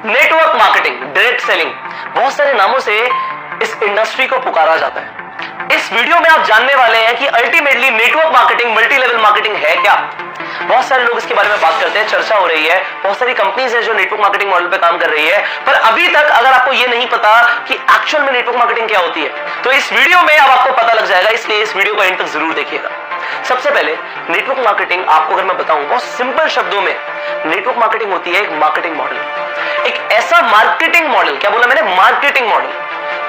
Network marketing, direct selling, बहुत सारे नामों से इस इंडस्ट्री को पुकारा जाता है। इस वीडियो में आप जानने वाले हैं कि ultimately network marketing, multi level marketing है क्या। बहुत सारे लोग इसके बारे में बात करते हैं, चर्चा हो रही है, बहुत सारी कंपनीज है जो नेटवर्क मार्केटिंग मॉडल पे काम कर रही है, पर अभी तक अगर आपको ये नहीं पता कि एक्चुअल में नेटवर्क मार्केटिंग क्या होती है, तो इस वीडियो में अब आपको पता लग जाएगा, इसलिए इस वीडियो को एंड तक जरूर देखिएगा। सबसे पहले नेटवर्क मार्केटिंग आपको अगर मैं बताऊं बहुत सिंपल शब्दों में, नेटवर्क मार्केटिंग होती है एक मार्केटिंग मॉडल, एक ऐसा मार्केटिंग मॉडल, क्या बोला मैंने, मार्केटिंग मॉडल,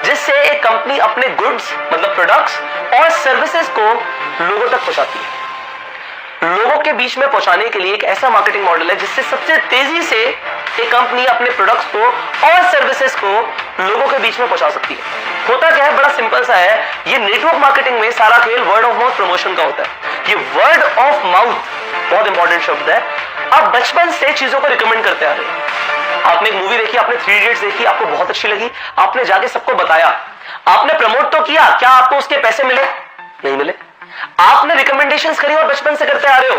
जिससे एक कंपनी अपने गुड्स मतलब प्रोडक्ट्स और सर्विसेज को लोगों तक पहुंचाती है। लोगों के बीच में पहुंचाने के लिए एक ऐसा मार्केटिंग मॉडल है जिससे सबसे तेजी से एक कंपनी अपने प्रोडक्ट्स को और सर्विसेज को लोगों के बीच में पहुंचा सकती है। होता क्या है, बड़ा सिंपल सा है, ये नेटवर्क मार्केटिंग में सारा खेल वर्ड ऑफ माउथ प्रमोशन का होता है। ये वर्ड ऑफ माउथ बहुत इंपॉर्टेंट शब्द है। आप बचपन से चीजों को रिकमेंड करते आ रहे हैं। आपने एक मूवी देखी, आपने 3 इडियट्स देखी, आपको बहुत अच्छी लगी, आपने जाके सबको बताया, आपने प्रमोट तो किया, क्या आपको उसके पैसे मिले? नहीं मिले। आपने रिकमेंडेशंस करी और बचपन से करते आ रहे हो।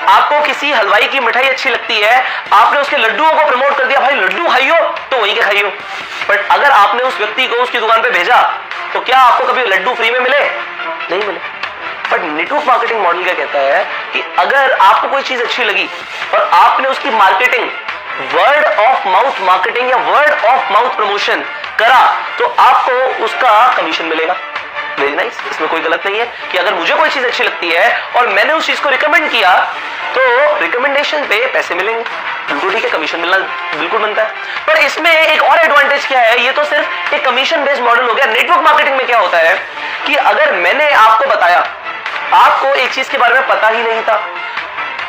आपको किसी हलवाई की मिठाई अच्छी लगती है, आपने उसके लड्डुओं को प्रमोट कर दिया, भाई लड्डू खाइयो, तो वहीं के खाइयो। बट अगर आपने उस व्यक्ति को उसकी दुकान पे भेजा तो क्या आपको कभी लड्डू फ्री में मिले? नहीं मिले। बट नेटवर्क मार्केटिंग मॉडल क्या कहता है कि अगर आपको कोई चीज अच्छी लगी और आपने उसकी marketing, word of mouth marketing या वर्ड ऑफ माउथ प्रमोशन करा, तो आपको उसका कमीशन मिलेगा। वेरी नाइस, इसमें कोई गलत नहीं है कि अगर मुझे कोई चीज अच्छी लगती है और मैंने उस चीज को रिकमेंड किया तो रिकमेंडेशन पे पैसे मिलेंगे, बिल्कुल ठीक है, कमीशन मिलना बिल्कुल बनता है। पर इसमें एक और एडवांटेज क्या है, ये तो सिर्फ एक कमीशन बेस्ड मॉडल हो गया। नेटवर्क मार्केटिंग में क्या होता है कि अगर मैंने आपको बताया, आपको एक चीज के बारे में पता ही नहीं था,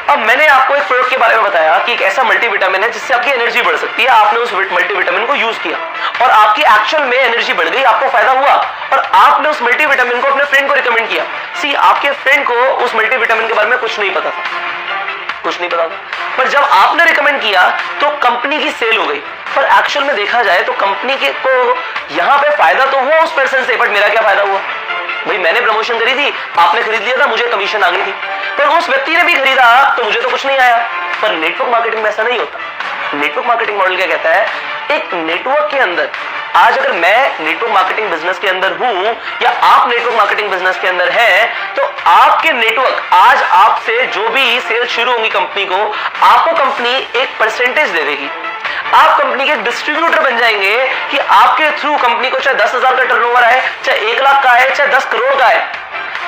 अब मैंने आपको एक प्रोडक्ट के बारे में बताया कि एक ऐसा मल्टीविटामिन है जिससे आपकी एनर्जी बढ़ सकती है, आपने उस मल्टीविटामिन को यूज किया और आपकी एक्चुअल में एनर्जी बढ़ गई, आपको फायदा हुआ और आपने उस मल्टीविटामिन को अपने फ्रेंड को रिकमेंड किया। सी, आपके फ्रेंड को उस मल्टीविटामिन के बारे में कुछ नहीं पता था, कुछ नहीं पता था, पर जब आपने रिकमेंड किया तो कंपनी की सेल हो गई। पर एक्चुअल में देखा जाए तो कंपनी के को यहां पे फायदा तो हुआ उस पर्सन से, बट मेरा क्या फायदा हुआ? भाई मैंने प्रमोशन करी थी, आपने खरीद लिया था, मुझे कमीशन आ गई थी, पर उस व्यक्ति ने भी खरीदा तो मुझे तो कुछ नहीं आया। पर नेटवर्क मार्केटिंग में ऐसा नहीं होता। नेटवर्क मार्केटिंग मॉडल क्या कहता है, एक नेटवर्क के अंदर, आज अगर मैं नेटवर्क मार्केटिंग बिजनेस के अंदर हूं या आप नेटवर्क मार्केटिंग बिजनेस के अंदर हैं, तो आपके नेटवर्क, आज आपसे जो भी सेल शुरू होंगी कंपनी को, आपको कंपनी एक परसेंटेज दे देगी। आप कंपनी के डिस्ट्रीब्यूटर बन जाएंगे कि आपके थ्रू कंपनी को चाहे 10,000 का टर्नओवर आए, चाहे 1 लाख का है, चाहे 10 करोड़ का है,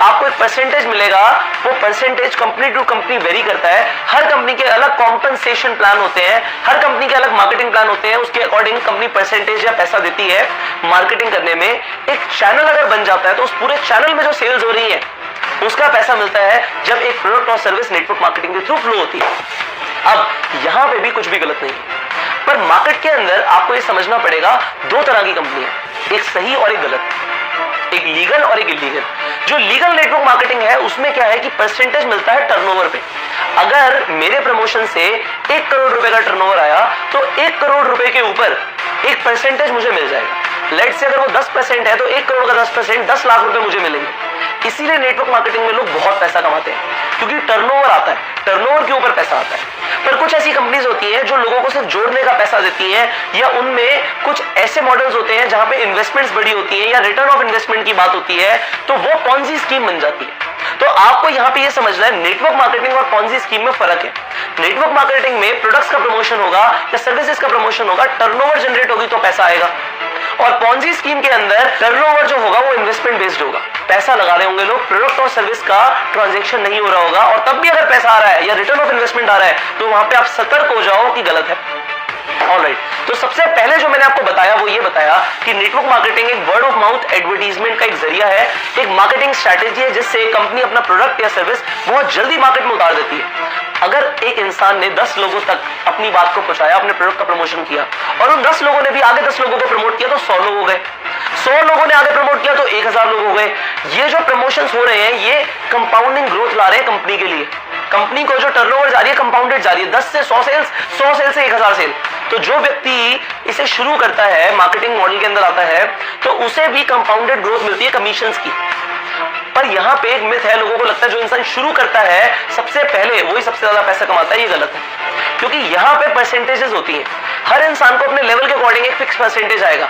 आपको एक परसेंटेज मिलेगा। वो percentage company to company vary करता है। हर कंपनी के अलग कॉम्पनसेशन प्लान होते हैं, हर कंपनी के अलग मार्केटिंग प्लान होते हैं, उसके अकॉर्डिंग कंपनी परसेंटेज या पैसा देती है मार्केटिंग करने में। एक चैनल अगर बन जाता है तो उस पूरे चैनल में जो सेल्स हो रही है उसका पैसा मिलता है जब एक प्रोडक्ट और सर्विस नेटवर्क मार्केटिंग के थ्रू फ्लो होती है। अब यहां पे भी कुछ भी गलत नहीं है, पर मार्केट के अंदर आपको ये समझना पड़ेगा, 2 तरह की कंपनियां, एक सही और एक गलत, एक लीगल और एक इलीगल। जो लीगल नेटवर्क मार्केटिंग है उसमें क्या है कि परसेंटेज मिलता है टर्नओवर पे। अगर मेरे प्रमोशन से 1 करोड़ रुपए का टर्नओवर आया तो 1 करोड़ रुपए के ऊपर एक परसेंटेज मुझे मिल जाएगा। लेट से अगर वो 10% है तो 1 करोड़ का 10%, 10 लाख रुपए मुझे मिलेंगे। इसीलिए नेटवर्क मार्केटिंग में लोग बहुत पैसा कमाते हैं, क्योंकि टर्नओवर आता है, टर्नओवर के ऊपर पैसा आता है। पर कुछ ऐसी कंपनीज होती हैं जो लोगों को सिर्फ जोड़ने का पैसा देती हैं, या उनमें कुछ ऐसे मॉडल्स होते हैं जहां पे इन्वेस्टमेंट्स बड़ी होती हैं या रिटर्न ऑफ इन्वेस्टमेंट की बात होती है, तो वो पॉन्जी स्कीम बन जाती है। तो आपको यहां पे ये समझना है, नेटवर्क मार्केटिंग और पॉन्जी स्कीम में फर्क है। नेटवर्क मार्केटिंग में प्रोडक्ट्स का प्रमोशन होगा या सर्विसेज का प्रमोशन होगा, टर्नओवर जनरेट होगी तो पैसा आएगा। और पॉन्जी स्कीम के अंदर टर्नओवर जो होगा वो इन्वेस्टमेंट बेस्ड होगा, पैसा लगा रहे होंगे लोग, प्रोडक्ट और सर्विस का ट्रांजैक्शन नहीं हो रहा होगा, और तब भी अगर पैसा आ रहा है या रिटर्न ऑफ इन्वेस्टमेंट आ रहा है तो वहां पे आप सतर्क हो जाओ कि गलत है। ऑलराइट, तो सबसे पहले जो मैंने आपको बताया वो ये बताया कि नेटवर्क मार्केटिंग एक वर्ड ऑफ माउथ एडवर्टीजमेंट का एक जरिया है, एक मार्केटिंग स्ट्रैटेजी है जिससे कंपनी अपना प्रोडक्ट या सर्विस बहुत जल्दी मार्केट में उतार देती है। अगर एक इंसान ने 10 लोगों तक अपनी बात को पहुंचाया, अपने प्रोडक्ट का प्रमोशन किया, और उन 10 लोगों ने भी आगे 10 लोगों को प्रमोट किया तो 100 लोग हो गए, 100 लोगों ने आगे प्रमोट किया तो 1000 लोग हो गए। ये जो प्रमोशंस हो रहे हैं ये कंपाउंडिंग ग्रोथ ला रहे हैं कंपनी के लिए। कंपनी को जो टर्नओवर जा रही है कंपाउंडेड जा रही है, 10 से 100 सेल्स, 100 सेल से 1000 सेल। तो जो व्यक्ति इसे शुरू करता है, मार्केटिंग मॉडल के अंदर आता है, तो उसे भी कंपाउंडेड ग्रोथ मिलती है कमीशंस की। पर यहां पे एक मिथ है, लोगों को लगता है जो इंसान शुरू करता है सबसे पहले वही सबसे ज्यादा पैसा कमाता है। ये गलत है, क्योंकि यहां पे परसेंटेजेस होती हैं। हर इंसान को अपने लेवल के अकॉर्डिंग एक फिक्स परसेंटेज आएगा।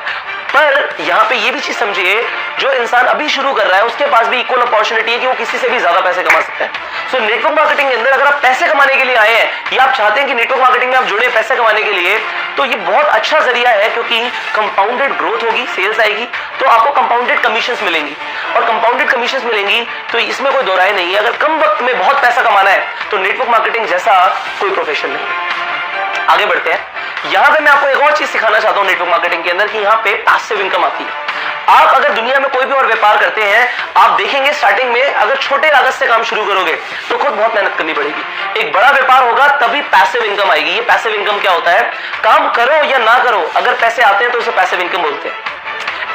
पर यहां पे ये भी चीज समझिए, जो इंसान अभी शुरू कर रहा है उसके पास भी इक्वल अपॉर्चुनिटी है कि वो किसी से भी ज्यादा पैसे कमा सकता है। सो नेटवर्क मार्केटिंग के अंदर अगर आप पैसे कमाने के लिए आए हैं या आप चाहते हैं कि नेटवर्क मार्केटिंग में आप जुड़े पैसे कमाने के लिए, तो ये बहुत अच्छा जरिया है, क्योंकि कंपाउंडेड ग्रोथ होगी, सेल्स आएगी तो आपको कंपाउंडेड कमीशंस मिलेंगी, और कंपाउंडेड कमीशंस मिलेंगी तो इसमें कोई दो राय नहीं है। अगर कम वक्त में बहुत पैसा कमाना है तो नेटवर्क मार्केटिंग जैसा कोई प्रोफेशन नहीं है। आगे बढ़ते हैं। यहां पे मैं आपको एक और चीज सिखाना चाहता हूं नेटवर्क मार्केटिंग के अंदर, कि यहां पे पैसिव इनकम आती है। आप अगर दुनिया में कोई भी और व्यापार करते हैं, आप देखेंगे स्टार्टिंग में अगर छोटे लागत से काम शुरू करोगे तो खुद बहुत मेहनत करनी पड़ेगी। एक बड़ा व्यापार होगा तभी पैसिव इनकम आएगी। ये पैसिव इनकम क्या होता है? काम करो या ना करो, अगर पैसे आते हैं तो उसे पैसिव इनकम बोलते हैं।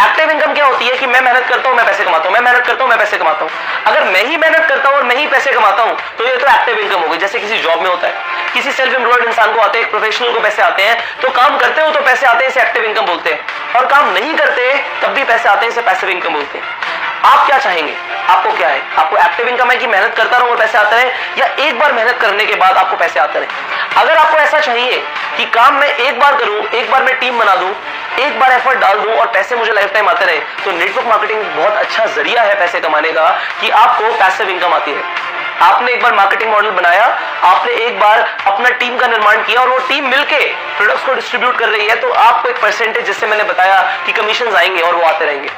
एक्टिव इनकम क्या होती है? कि मैं मेहनत करता हूं, मैं पैसे कमाता हूं, मैं मेहनत करता हूं, मैं पैसे कमाता हूं। अगर मैं ही मेहनत करता हूं और मैं ही पैसे कमाता हूं तो ये तो एक्टिव इनकम हो गई। जैसे किसी जॉब में होता है, किसी सेल्फ एम्प्लॉयड इंसान को आते हैं, एक प्रोफेशनल को पैसे आते हैं, तो काम करते हो तो पैसे आते हैं, इसे एक्टिव इनकम बोलते हैं, और काम नहीं करते तब भी पैसे आते हैं, इसे पैसिव इनकम बोलते हैं। आप क्या चाहेंगे? आपको क्या है? आपको एक्टिव इनकम है कि मेहनत करता रहूं और पैसे आते रहे, या एक बार मेहनत करने के बाद आपको पैसे आते रहे? अगर आपको ऐसा चाहिए कि काम मैं एक बार करूं, एक बार मैं टीम बना दूं, एक बार एफर्ट डाल दूं और पैसे मुझे लाइफ टाइम आते रहे, तो नेटवर्क मार्केटिंग बहुत अच्छा जरिया है पैसे कमाने का, कि आपको पैसिव इनकम आती है। आपने एक बार मार्केटिंग मॉडल बनाया, आपने एक बार अपना टीम का निर्माण किया और वो टीम मिलके प्रोडक्ट्स को डिस्ट्रीब्यूट कर रही है, तो आपको एक परसेंटेज, जिससे मैंने बताया कि कमीशन आएंगे और वो आते रहेंगे।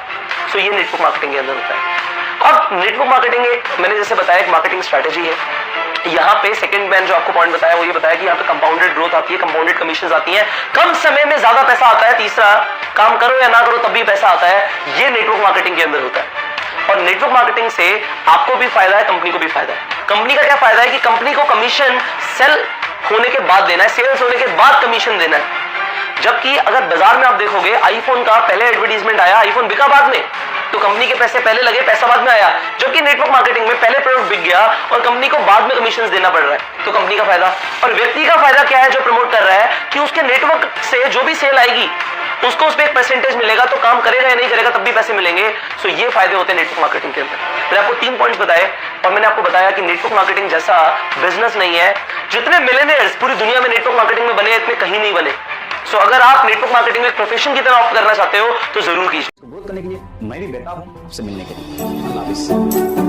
सो ये नेटवर्क मार्केटिंग के अंदर होता है। अब नेटवर्क मार्केटिंग एक, मैंने जैसे बताया, एक मार्केटिंग स्ट्रेटेजी है। यहाँ पे सेकंड मैंने जो आपको पॉइंट बताया वो ये बताया कि यहाँ पे कंपाउंडेड ग्रोथ आती है, कंपाउंडेड कमीशंस आती हैं, कम समय में ज्यादा पैसा आता है। तीसरा, काम करो या ना करो तब भी पैसा आता है। ये नेटवर्क मार्केटिंग के अंदर होता है। और नेटवर्क मार्केटिंग से आपको भी फायदा है, कंपनी को भी फायदा है। कंपनी का क्या फायदा है? कि कंपनी को कमीशन सेल होने के बाद देना है, सेल्स होने के बाद कमीशन देना है। जबकि अगर बाजार में आप देखोगे, आईफोन का पहले एडवर्टीजमेंट आया, आईफोन बिका बाद में, तो कंपनी के पैसे पहले लगे, पैसा बाद में आया। जबकि नेटवर्क मार्केटिंग में पहले प्रोडक्ट बिक गया और कंपनी को बाद में कमीशन देना पड़ रहा है, तो कंपनी का फायदा। और व्यक्ति का फायदा क्या है जो प्रमोट कर रहा है? कि उसके नेटवर्क से जो भी सेल आएगी उसको उस पर एक परसेंटेज मिलेगा, तो काम करेगा या नहीं करेगा तब भी पैसे मिलेंगे। सो ये फायदे होते हैं नेटवर्क मार्केटिंग के अंदर। मैंने आपको 3 पॉइंट्स बताए और मैंने आपको बताया कि नेटवर्क मार्केटिंग जैसा बिजनेस नहीं है। जितने मिलियनेयर्स पूरी दुनिया में नेटवर्क मार्केटिंग में बने, इतने कहीं नहीं बने। सो अगर आप नेटवर्क मार्केटिंग में एक प्रोफेशन की तरह ऑप्ट करना चाहते हो तो जरूर कीजिए। ग्रोथ करने के लिए मैं भी बेहतर हूं आपसे मिलने के लिए। अल्लाह हाफिज़।